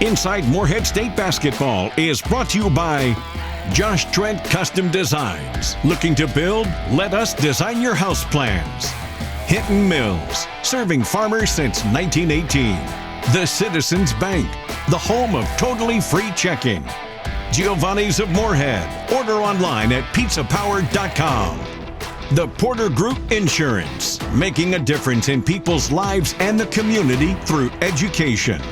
Inside Morehead State Basketball is brought to you by Josh Trent Custom Designs. Looking to build? Let us design your house plans. Hinton Mills, serving farmers since 1918. The Citizens Bank, the home of totally free checking. Giovanni's of Morehead. Order online at pizzapower.com. The Porter Group Insurance, making a difference in people's lives and the community through education.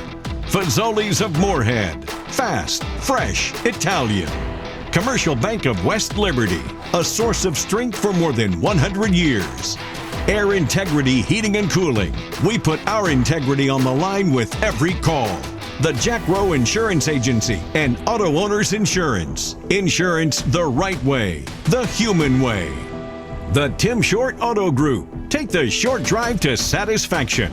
Fazoli's of Morehead, fast, fresh, Italian. Commercial Bank of West Liberty, a source of strength for more than 100 years. Air Integrity Heating and Cooling, we put our integrity on the line with every call. The Jack Rowe Insurance Agency and Auto Owners Insurance. Insurance the right way, the human way. The Tim Short Auto Group, take the short drive to satisfaction.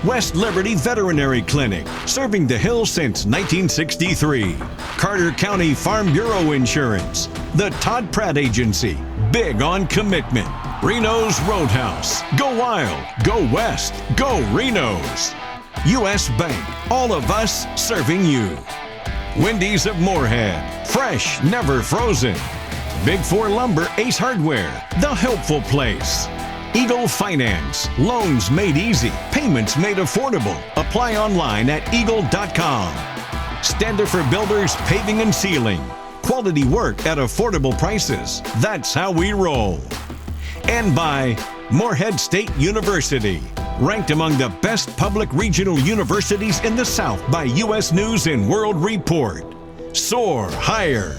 West Liberty Veterinary Clinic, serving the Hills since 1963. Carter County Farm Bureau Insurance. The Todd Pratt Agency, big on commitment. Reno's Roadhouse, go wild, go west, go Reno's. U.S. Bank, all of us serving you. Wendy's of Morehead, fresh, never frozen. Big Four Lumber, Ace Hardware, the helpful place. Eagle Finance, loans made easy, payments made affordable. Apply online at eagle.com. Standifer Builders Paving and Sealing, quality work at affordable prices. That's how we roll. And by Morehead State University, ranked among the best public regional universities in the South by U.S. News and World Report. Soar higher.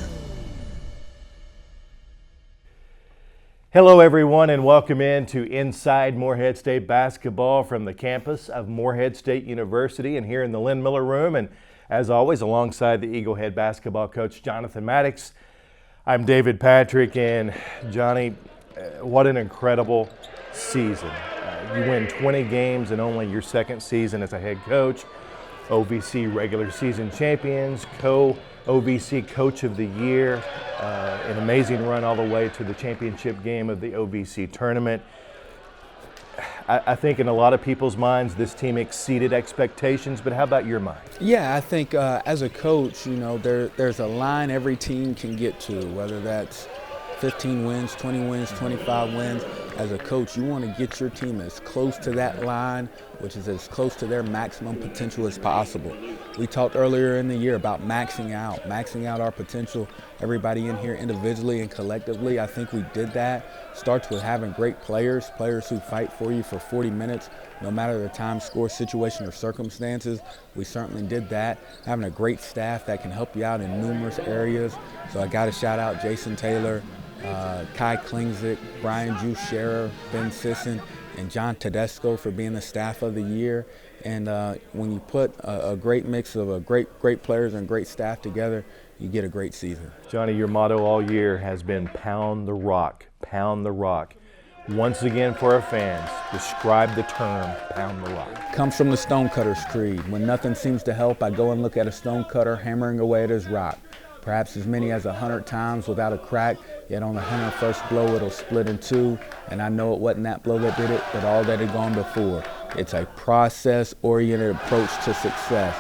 Hello everyone and welcome in to Inside Morehead State Basketball from the campus of Morehead State University and here in the Lynn Miller Room, and as always alongside the Eagle Head basketball coach Jonathan Mattox. I'm David Patrick, and Johnny, what an incredible season. You win 20 games in only your second season as a head coach, OVC regular season champions, OVC Coach of the Year, an amazing run all the way to the championship game of the OVC tournament. I think in a lot of people's minds this team exceeded expectations, but how about your mind? Yeah, I think as a coach, you know, there's a line every team can get to, whether that's 15 wins, 20 wins, 25 wins. As a coach, you want to get your team as close to that line, which is as close to their maximum potential as possible. We talked earlier in the year about maxing out our potential. Everybody in here individually and collectively, I think we did that. Starts with having great players who fight for you for 40 minutes, no matter the time, score, situation, or circumstances. We certainly did that. Having a great staff that can help you out in numerous areas. So I got to shout out Jason Taylor, Kai Klingzik, Brian Juice-Scherer, Ben Sisson, and John Tedesco for being the staff of the year. And when you put a great mix of great players and great staff together, you get a great season. Johnny, your motto all year has been pound the rock, pound the rock. Once again for our fans, describe the term pound the rock. Comes from the Stonecutter's creed. When nothing seems to help, I go and look at a stonecutter hammering away at his rock. Perhaps as many as 100 times without a crack, yet on the 101st blow it'll split in two, and I know it wasn't that blow that did it, but all that had gone before. It's a process-oriented approach to success.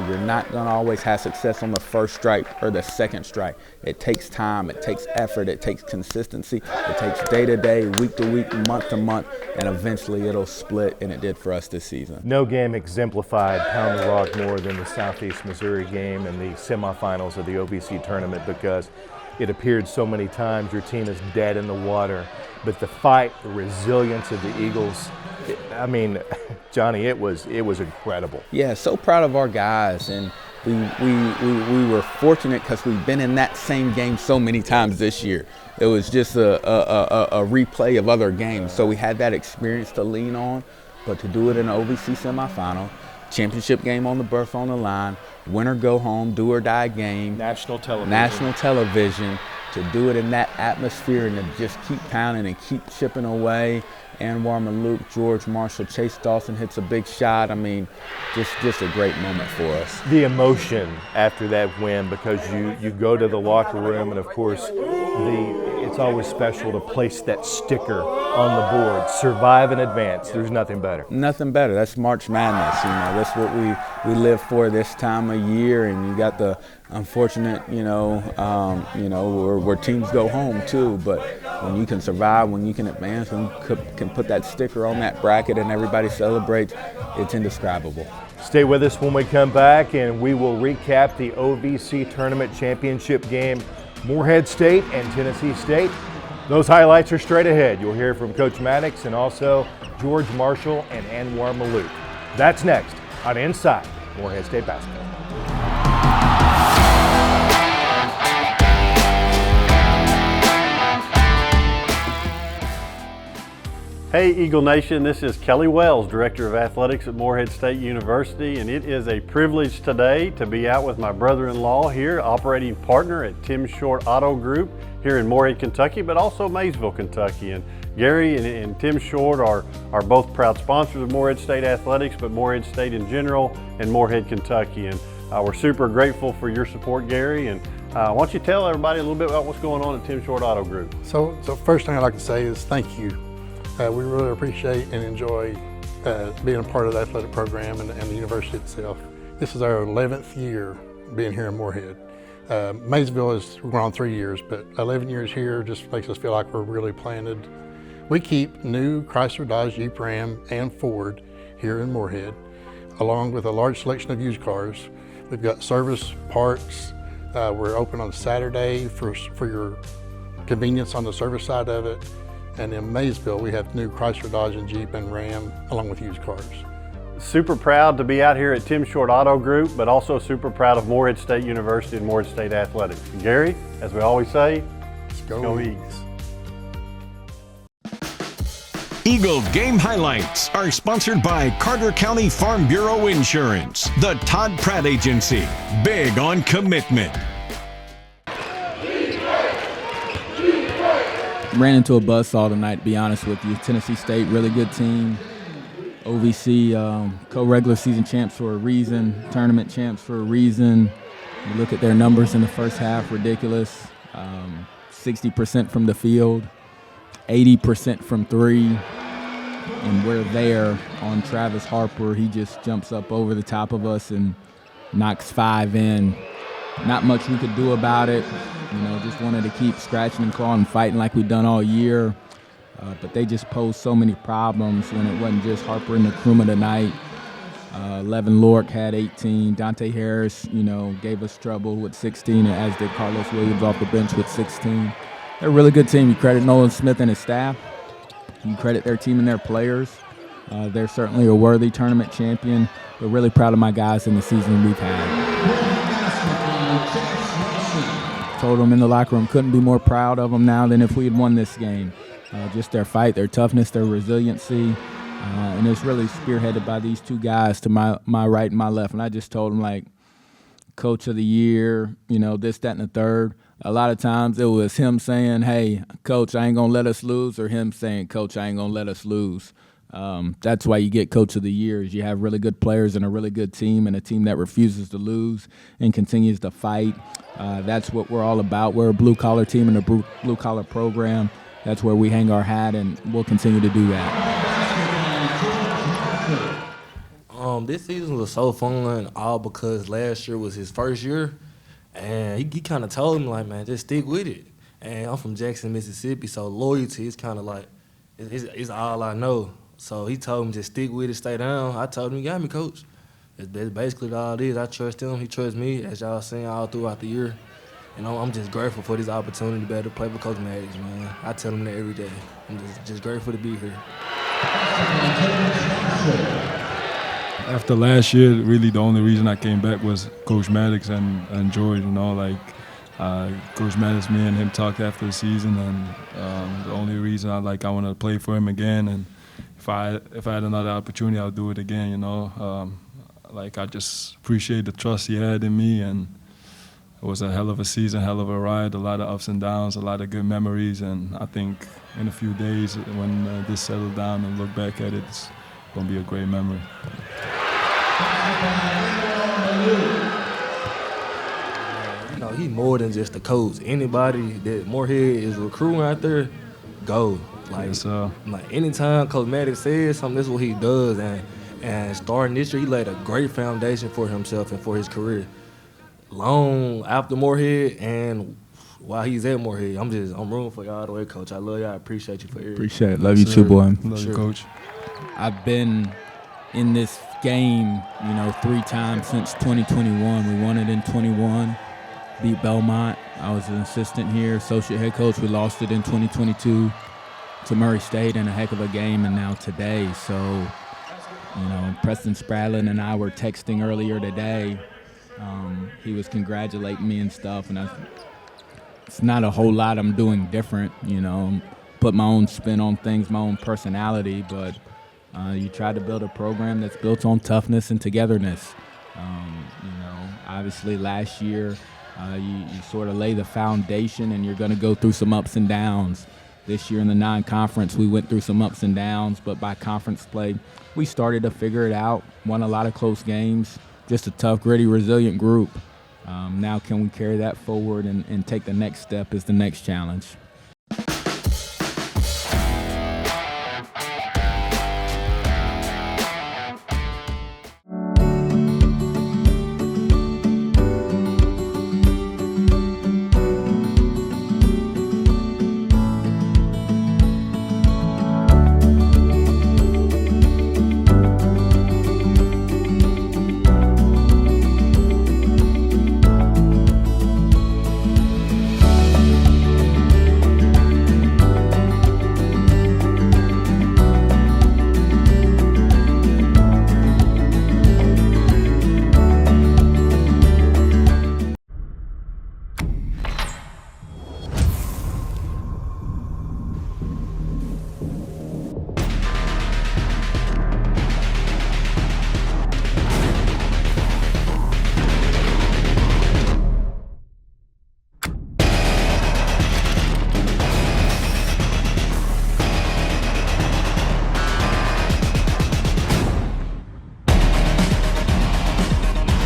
You're not going to always have success on the first strike or the second strike. It takes time, it takes effort, it takes consistency, it takes day to day, week to week, month to month, and eventually it'll split, and it did for us this season. No game exemplified pound the rock more than the Southeast Missouri game and the semifinals of the OVC tournament, because it appeared so many times your team is dead in the water. But the fight, the resilience of the Eagles, I mean, Johnny, it was incredible. Yeah, so proud of our guys, and we were fortunate because we've been in that same game so many times this year. It was just a replay of other games, so we had that experience to lean on. But to do it in an OVC semifinal, championship game on the berth on the line, win or go home, do or die game, national television, to do it in that atmosphere and to just keep pounding and keep chipping away. Anwar Malouk, George Marshall, Chase Dawson hits a big shot. I mean, just a great moment for us. The emotion after that win, because you go to the locker room and of course it's it's always special to place that sticker on the board. Survive and advance. There's nothing better. Nothing better. That's March Madness. That's what we live for this time of year. And you got the unfortunate, where teams go home too. But when you can survive, when you can advance, when you can put that sticker on that bracket and everybody celebrates, it's indescribable. Stay with us when we come back, and we will recap the OVC Tournament Championship game, Morehead State and Tennessee State. Those highlights are straight ahead. You'll hear from Coach Mattox and also George Marshall and Anwar Malouk. That's next on Inside Morehead State Basketball. Hey Eagle Nation, this is Kelly Wells, Director of Athletics at Morehead State University, and it is a privilege today to be out with my brother-in-law here, operating partner at Tim Short Auto Group here in Morehead, Kentucky, but also Maysville, Kentucky. And Gary and Tim Short are both proud sponsors of Morehead State Athletics, but Morehead State in general and Morehead, Kentucky. And we're super grateful for your support, Gary. And why don't you tell everybody a little bit about what's going on at Tim Short Auto Group? So first thing I'd like to say is thank you. We really appreciate and enjoy being a part of the athletic program and the university itself. This is our 11th year being here in Morehead. Maysville we're on 3 years, but 11 years here just makes us feel like we're really planted. We keep new Chrysler, Dodge, Jeep, Ram, and Ford here in Morehead, along with a large selection of used cars. We've got service, parts. We're open on Saturday for your convenience on the service side of it. And in Maysville, we have new Chrysler, Dodge, and Jeep and Ram, along with used cars. Super proud to be out here at Tim Short Auto Group, but also super proud of Morehead State University and Morehead State Athletics. And Gary, as we always say, let's go Eagles. Eagle Game Highlights are sponsored by Carter County Farm Bureau Insurance, the Todd Pratt Agency, big on commitment. Ran into a buzzsaw tonight, to be honest with you. Tennessee State, really good team. OVC, co-regular season champs for a reason, tournament champs for a reason. You look at their numbers in the first half, ridiculous. 60% from the field, 80% from three. And we're there on Travis Harper. He just jumps up over the top of us and knocks 5 in. Not much we could do about it. Just wanted to keep scratching and clawing and fighting like we've done all year. But they just posed so many problems when it wasn't just Harper and Nkrumah tonight. Levin Lork had 18. Dante Harris, gave us trouble with 16, and as did Carlos Williams off the bench with 16. They're a really good team. You credit Nolan Smith and his staff. You credit their team and their players. They're certainly a worthy tournament champion. We're really proud of my guys in the season we've had. Told them in the locker room, couldn't be more proud of them now than if we had won this game. Just their fight, their toughness, their resiliency, and it's really spearheaded by these two guys to my right and my left. And I just told them, Coach of the Year, this, that, and the third. A lot of times it was him saying, hey, Coach, I ain't going to let us lose, or him saying, Coach, I ain't going to let us lose. That's why you get Coach of the Year, is you have really good players and a really good team, and a team that refuses to lose and continues to fight. That's what we're all about. We're a blue-collar team and a blue-collar program. That's where we hang our hat, and we'll continue to do that. This season was so fun, all because last year was his first year, and he kind of told me, man, just stick with it. And I'm from Jackson, Mississippi, so loyalty is kind of it's all I know. So he told me just stick with it, stay down. I told him, you got me, Coach. That's basically all it is. I trust him. He trusts me, as y'all seen all throughout the year. And I'm just grateful for this opportunity to be able to play with Coach Mattox, man. I tell him that every day. I'm just grateful to be here. After last year, really the only reason I came back was Coach Mattox and George. Coach Mattox, me and him talked after the season, and the only reason I want to play for him again. And if I had another opportunity, I'll do it again. I just appreciate the trust he had in me, and it was a hell of a season, hell of a ride, a lot of ups and downs, a lot of good memories. And I think in a few days, when this settles down and look back at it, it's going to be a great memory. No, he's more than just a coach. Anybody that Morehead is recruiting out there, go. Like, like anytime Coach Mattox says something, that's what he does. And starting this year, he laid a great foundation for himself and for his career. Long after Morehead and while he's at Morehead, I'm rooting for y'all the way, Coach. I love y'all. I appreciate you for everything. Appreciate it. Love you too, boy. Love you, Coach. I've been in this game, 3 times since 2021. We won it in 21, beat Belmont. I was an assistant here, associate head coach. We lost it in 2022 to Murray State in a heck of a game, and now today. So, Preston Spradlin and I were texting earlier today. He was congratulating me and stuff, and it's not a whole lot I'm doing different, put my own spin on things, my own personality, but you try to build a program that's built on toughness and togetherness. Obviously last year you sort of lay the foundation, and you're going to go through some ups and downs. This year in the non-conference, we went through some ups and downs, but by conference play, we started to figure it out, won a lot of close games, just a tough, gritty, resilient group. Now can we carry that forward and take the next step is the next challenge.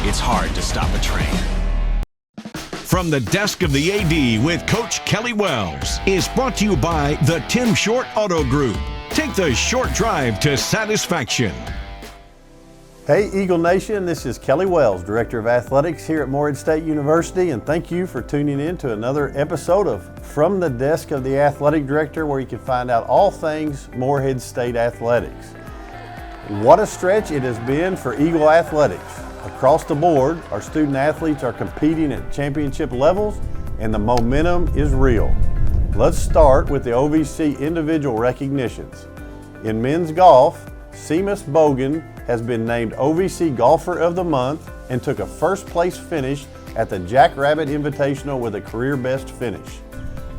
It's hard to stop a train. From the desk of the AD with Coach Kelly Wells is brought to you by the Tim Short Auto Group. Take the short drive to satisfaction. Hey Eagle Nation, this is Kelly Wells, Director of Athletics here at Morehead State University, and thank you for tuning in to another episode of From the Desk of the Athletic Director, where you can find out all things Morehead State Athletics. What a stretch it has been for Eagle Athletics. Across the board, our student athletes are competing at championship levels, and the momentum is real. Let's start with the OVC individual recognitions. In men's golf, Seamus Bogan has been named OVC Golfer of the Month and took a first place finish at the Jackrabbit Invitational with a career best finish.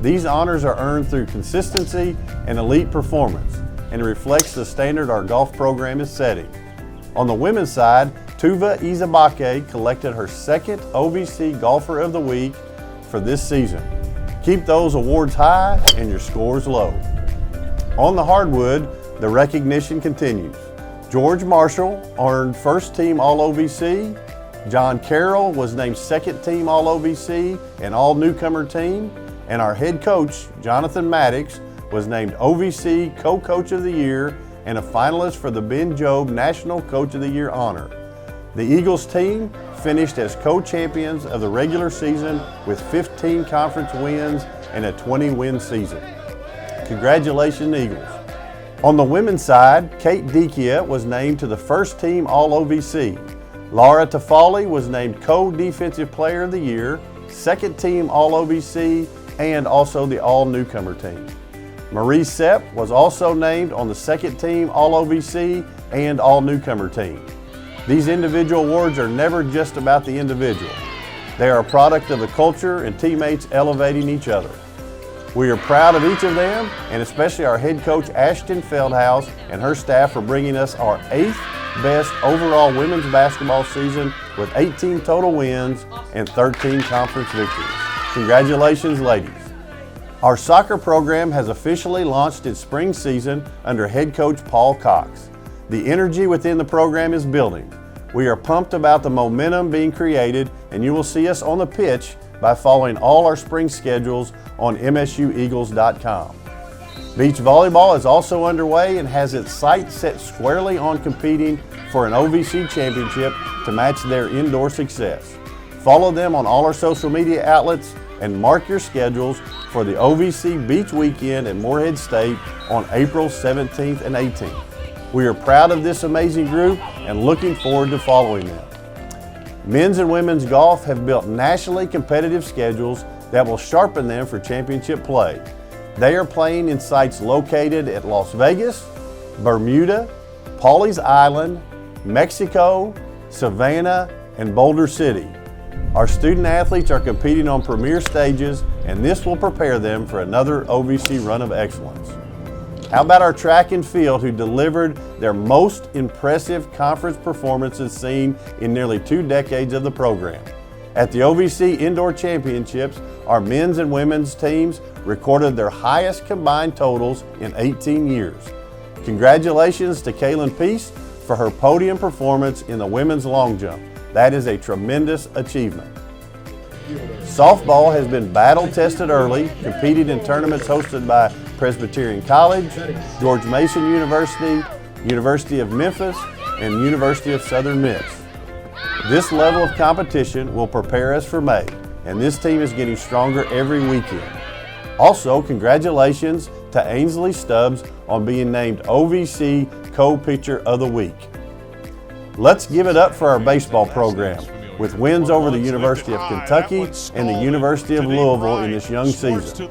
These honors are earned through consistency and elite performance, and it reflects the standard our golf program is setting. On the women's side, Tuva Izabake collected her second OVC Golfer of the Week for this season. Keep those awards high and your scores low. On the hardwood, the recognition continues. George Marshall earned first team All-OVC. John Carroll was named second team All-OVC and All-Newcomer team. And our head coach, Jonathan Mattox, was named OVC Co-Coach of the Year and a finalist for the Ben Jobe National Coach of the Year honor. The Eagles team finished as co-champions of the regular season with 15 conference wins and a 20-win season. Congratulations, Eagles. On the women's side, Kate Dikia was named to the first team All-OVC. Laura Tafali was named Co-Defensive Player of the Year, second team All-OVC, and also the All-Newcomer team. Marie Sepp was also named on the second team All-OVC and All-Newcomer team. These individual awards are never just about the individual. They are a product of the culture and teammates elevating each other. We are proud of each of them, and especially our head coach Ashton Feldhaus and her staff for bringing us our 8th best overall women's basketball season with 18 total wins and 13 conference victories. Congratulations, ladies. Our soccer program has officially launched its spring season under head coach Paul Cox. The energy within the program is building. We are pumped about the momentum being created, and you will see us on the pitch by following all our spring schedules on msueagles.com. Beach volleyball is also underway and has its sights set squarely on competing for an OVC championship to match their indoor success. Follow them on all our social media outlets and mark your schedules for the OVC Beach Weekend at Morehead State on April 17th and 18th. We are proud of this amazing group and looking forward to following them. Men's and women's golf have built nationally competitive schedules that will sharpen them for championship play. They are playing in sites located at Las Vegas, Bermuda, Pawleys Island, Mexico, Savannah, and Boulder City. Our student athletes are competing on premier stages, and this will prepare them for another OVC run of excellence. How about our track and field, who delivered their most impressive conference performances seen in nearly 2 decades of the program? At the OVC Indoor Championships, our men's and women's teams recorded their highest combined totals in 18 years. Congratulations to Kaylin Peace for her podium performance in the women's long jump. That is a tremendous achievement. Softball has been battle tested early, competed in tournaments hosted by Presbyterian College, George Mason University, University of Memphis, and University of Southern Miss. This level of competition will prepare us for May, and this team is getting stronger every weekend. Also, congratulations to Ainsley Stubbs on being named OVC Co-Pitcher of the Week. Let's give it up for our baseball program, with wins over the University of Kentucky and the University of Louisville in this young season.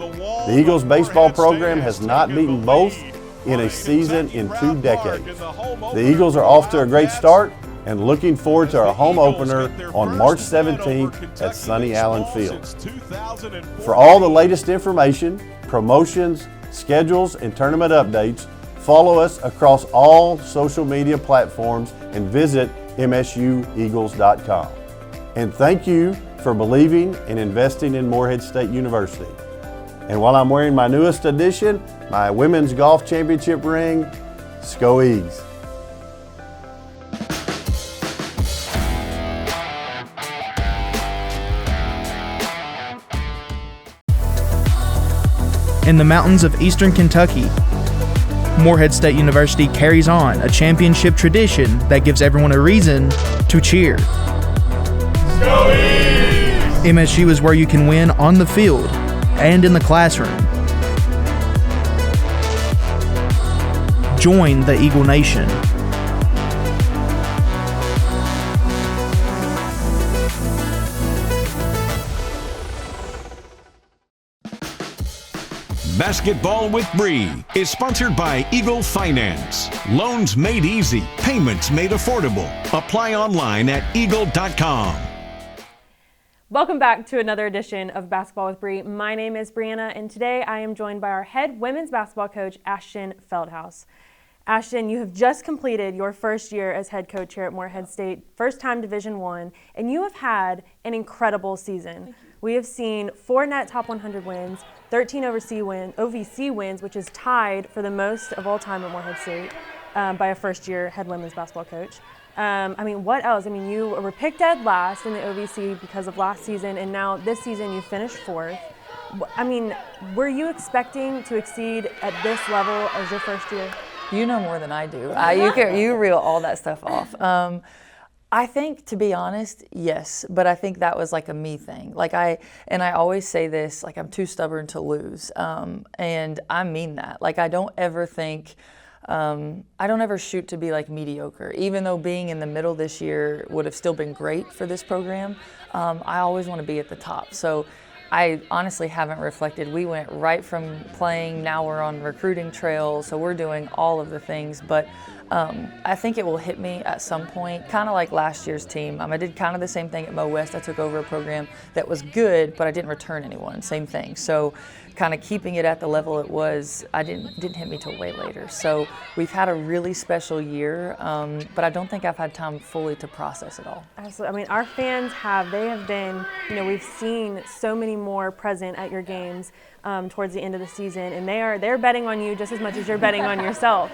The Eagles baseball program has not beaten both in a season in 2 decades. The Eagles are off to a great start and looking forward to our home opener on March 17th at Sunny Allen Field. For all the latest information, promotions, schedules, and tournament updates, follow us across all social media platforms and visit msueagles.com. And thank you for believing and investing in Morehead State University. And while I'm wearing my newest addition, my women's golf championship ring, Sko Eags. In the mountains of eastern Kentucky, Morehead State University carries on a championship tradition that gives everyone a reason to cheer. MSU is where you can win on the field and in the classroom. Join the Eagle Nation. Basketball with Bree is sponsored by Eagle Finance. Loans made easy, payments made affordable. Apply online at eagle.com. Welcome back to another edition of Basketball with Bree. My name is Breanna, and today I am joined by our head women's basketball coach, Ashton Feldhaus. Ashton, you have just completed your first year as head coach here at Morehead State, first time Division I, and you have had an incredible season. We have seen 4 net top 100 wins, 13 OVC wins, which is tied for the most of all time at Morehead State by a first-year head women's basketball coach. What else? You were picked dead last in the OVC because of last season, and now this season you finished 4th. Were you expecting to exceed at this level as your first year? You know more than I do. You reel all that stuff off. I think, to be honest, yes, but I think that was like a me thing. I always say this, I'm too stubborn to lose, and I mean that. I don't ever think, I don't ever shoot to be mediocre. Even though being in the middle this year would have still been great for this program, I always want to be at the top. So I honestly haven't reflected. We went right from playing, now we're on recruiting trail, so we're doing all of the things, but I think it will hit me at some point, kind of like last year's team. I did kind of the same thing at Mo West. I took over a program that was good, but I didn't return anyone, same thing. So kind of keeping it at the level it was, didn't hit me till way later. So we've had a really special year, but I don't think I've had time fully to process it all. Absolutely. Our fans have been, we've seen so many more present at your games towards the end of the season, and they're betting on you just as much as you're betting on yourself.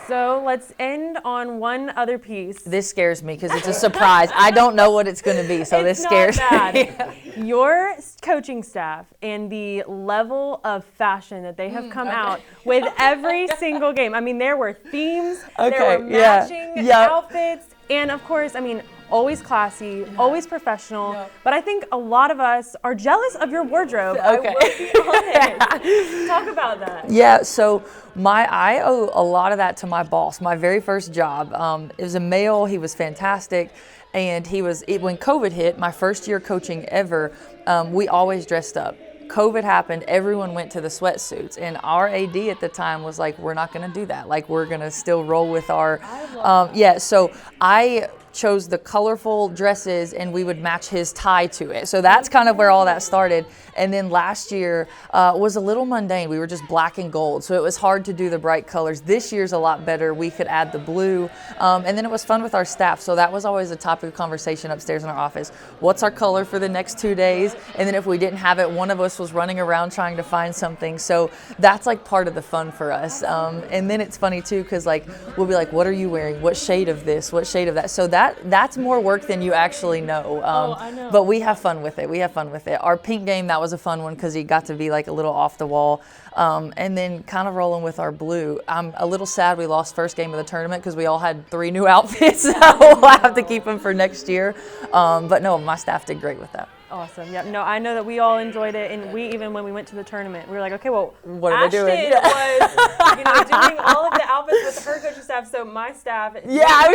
So let's end on one other piece. This scares me because it's a surprise. I don't know what it's going to be, so this scares me. Your coaching staff and the level of fashion that they have come out with every single game. I mean, there were themes, there were matching outfits, and of course, I mean, always classy, always professional, but I think a lot of us are jealous of your wardrobe. I will be honest. Talk about that. Yeah, so I owe a lot of that to my boss. My very first job, it was a male, he was fantastic, and when COVID hit, my first year coaching ever, we always dressed up. COVID happened, everyone went to the sweatsuits, and our AD at the time was like, we're not gonna do that. Like, we're gonna still roll with our, so I chose the colorful dresses and we would match his tie to it. So that's kind of where all that started. And then last year was a little mundane. We were just black and gold. So it was hard to do the bright colors. This year's a lot better. We could add the blue. And then it was fun with our staff. So that was always a topic of conversation upstairs in our office. What's our color for the next 2 days? And then if we didn't have it, one of us was running around trying to find something. So that's like part of the fun for us. And then it's funny too, because like we'll be like, what are you wearing? What shade of this? What shade of that? So that's more work than you actually know. I know. But we have fun with it. Our pink game, that was a fun one because he got to be like a little off the wall. And then kind of rolling with our blue. I'm a little sad we lost first game of the tournament because we all had 3 new outfits. So we'll have to keep them for next year. But no, my staff did great with that. Awesome. Yep. No, I know that we all enjoyed it, and we even when we went to the tournament, we were like, okay, well, what are they doing? was, doing all of the outfits with her coaching staff. So my staff. Yeah, I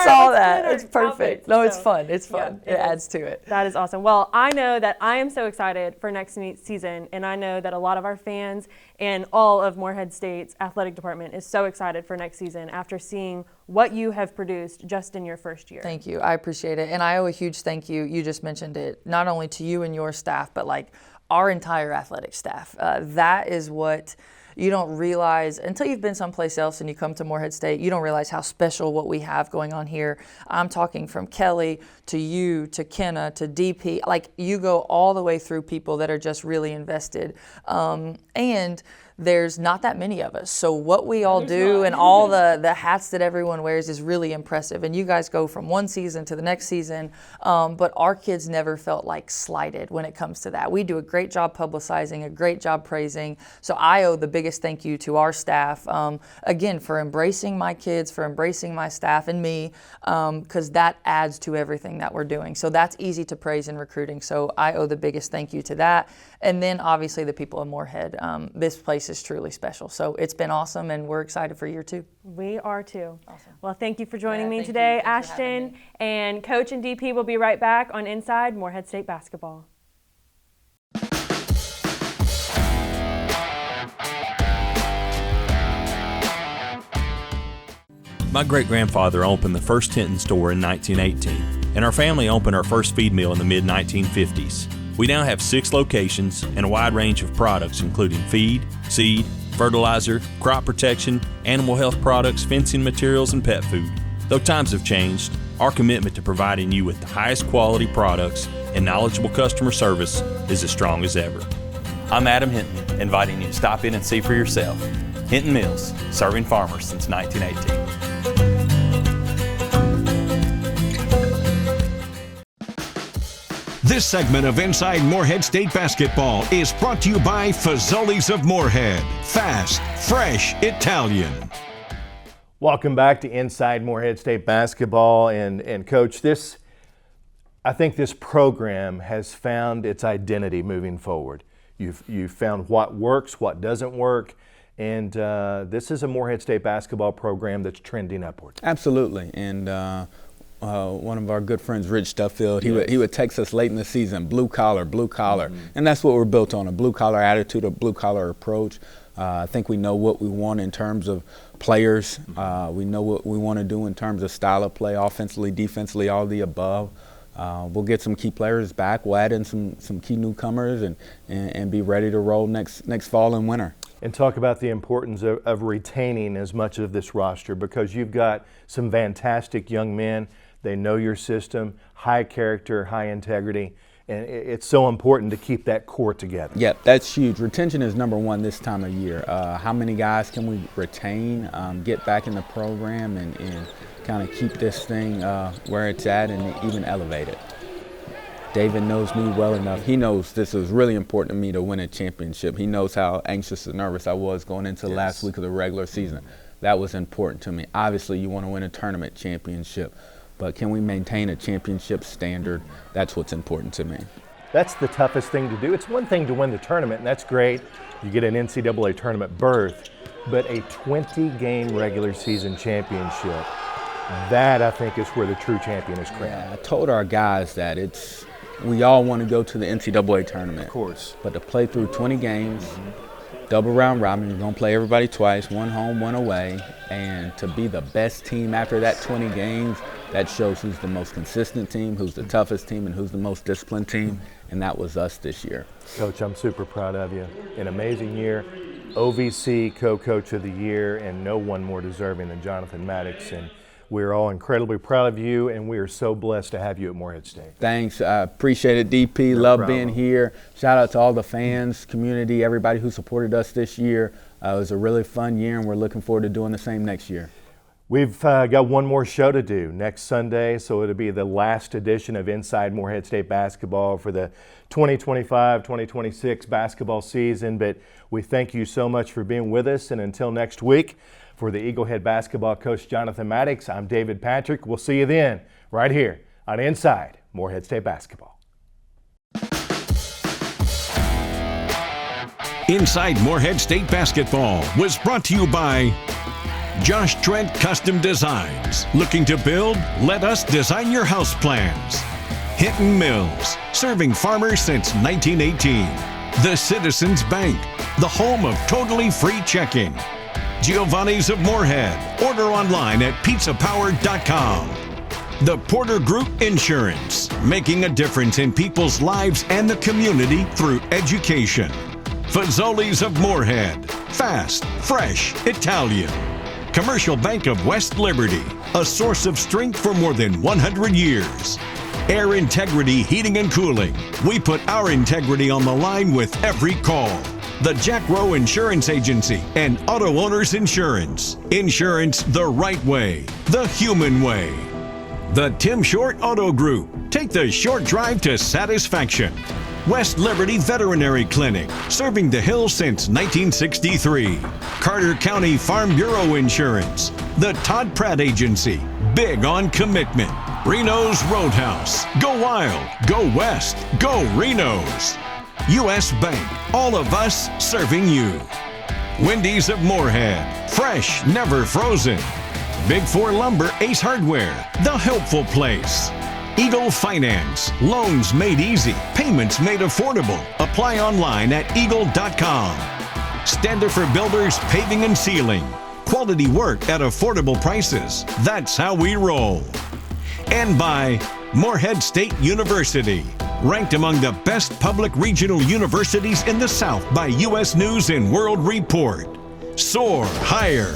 saw that. It's perfect. Outfits. No, it's fun. It's fun. Yeah, it adds to it. That is awesome. Well, I know that I am so excited for next season, and I know that a lot of our fans and all of Morehead State's athletic department is so excited for next season after seeing what you have produced just in your first year. Thank you. I appreciate it. And I owe a huge thank you. You just mentioned it, not only to you and your staff, but like our entire athletic staff. That is what you don't realize until you've been someplace else and you come to Morehead State. You don't realize how special what we have going on here. I'm talking from Kelly to you to Kenna to DP. Like, you go all the way through people that are just really invested. And there's not that many of us. So what we all do and all the hats that everyone wears is really impressive. And you guys go from one season to the next season, but our kids never felt like slighted when it comes to that. We do a great job publicizing, a great job praising. So I owe the biggest thank you to our staff, again, for embracing my kids, for embracing my staff and me, because that adds to everything that we're doing. So that's easy to praise in recruiting. So I owe the biggest thank you to that. And then obviously the people in Morehead. This place is truly special. So it's been awesome, and we're excited for year 2. We are too. Awesome. Well, thank you for joining me today, Ashton. And Coach and DP will be right back on Inside Morehead State Basketball. My great-grandfather opened the first Hinton store in 1918, and our family opened our first feed mill in the mid-1950s. We now have 6 locations and a wide range of products including feed, seed, fertilizer, crop protection, animal health products, fencing materials, and pet food. Though times have changed, our commitment to providing you with the highest quality products and knowledgeable customer service is as strong as ever. I'm Adam Hinton, inviting you to stop in and see for yourself. Hinton Mills, serving farmers since 1918. This segment of Inside Morehead State Basketball is brought to you by Fazoli's of Morehead. Fast, fresh, Italian. Welcome back to Inside Morehead State Basketball. And Coach, I think this program has found its identity moving forward. You've found what works, what doesn't work, and this is a Morehead State basketball program that's trending upward. Absolutely. And one of our good friends, Rich Duffield, he would text us late in the season, blue collar. And that's what we're built on, a blue collar attitude, a blue collar approach. I think we know what we want in terms of players. We know what we want to do in terms of style of play, offensively, defensively, all the above. We'll get some key players back. We'll add in some key newcomers and be ready to roll next fall and winter. And talk about the importance of retaining as much of this roster, because you've got some fantastic young men. They know your system, high character, high integrity, And it's so important to keep that core together. Yep, that's huge. Retention is number one this time of year. How many guys can we retain, get back in the program, and kind of keep this thing where it's at and even elevate it? David knows me well enough. He knows this was really important to me to win a championship. He knows how anxious and nervous I was going into the last week of the regular season. That was important to me. Obviously, you want to win a tournament championship, but can we maintain a championship standard? That's what's important to me. That's the toughest thing to do. It's one thing to win the tournament, and that's great. You get an NCAA tournament berth, but a 20-game regular season championship, that I think is where the true champion is crowned. Yeah, I told our guys that we all want to go to the NCAA tournament. Of course. But to play through 20 games, double round robin, you're going to play everybody twice, one home, one away, and to be the best team after that 20 games, that shows who's the most consistent team, who's the toughest team, and who's the most disciplined team, and that was us this year. Coach, I'm super proud of you. An amazing year, OVC Co-Coach of the Year, and no one more deserving than Jonathan Mattox. And we're all incredibly proud of you, and we are so blessed to have you at Morehead State. Thanks. I appreciate it, DP. Love being here. Shout out to all the fans, community, everybody who supported us this year. It was a really fun year, and we're looking forward to doing the same next year. We've got one more show to do next Sunday, so it'll be the last edition of Inside Morehead State Basketball for the 2025-2026 basketball season. But we thank you so much for being with us, and until next week, for the Eagle Head basketball coach Jonathan Mattox, I'm David Patrick. We'll see you then, right here on Inside Morehead State Basketball. Inside Morehead State Basketball was brought to you by Josh Trent Custom Designs. Looking to build? Let us design your house plans. Hinton Mills, serving farmers since 1918. The Citizens Bank, the home of totally free checking. Giovanni's of Morehead. Order online at pizzapower.com. The Porter Group Insurance, making a difference in people's lives and the community through education. Fazoli's of Morehead. Fast, fresh, Italian. Commercial Bank of West Liberty, a source of strength for more than 100 years. Air Integrity Heating and Cooling. We put our integrity on the line with every call. The Jack Rowe Insurance Agency and Auto Owners Insurance. Insurance the right way, the human way. The Tim Short Auto Group. Take the short drive to satisfaction. West Liberty Veterinary Clinic, serving the Hills since 1963. Carter County Farm Bureau Insurance. The Todd Pratt Agency, big on commitment. Reno's Roadhouse. Go wild, go west, go Reno's. U.S. Bank, all of us serving you. Wendy's of Morehead, fresh, never frozen. Big Four Lumber, Ace Hardware, the helpful place. Eagle Finance, loans made easy, payments made affordable. Apply online at eagle.com. Standifer Builders Paving and Sealing, quality work at affordable prices. That's how we roll. And by Morehead State University, ranked among the best public regional universities in the South by U.S. News and World Report. Soar higher.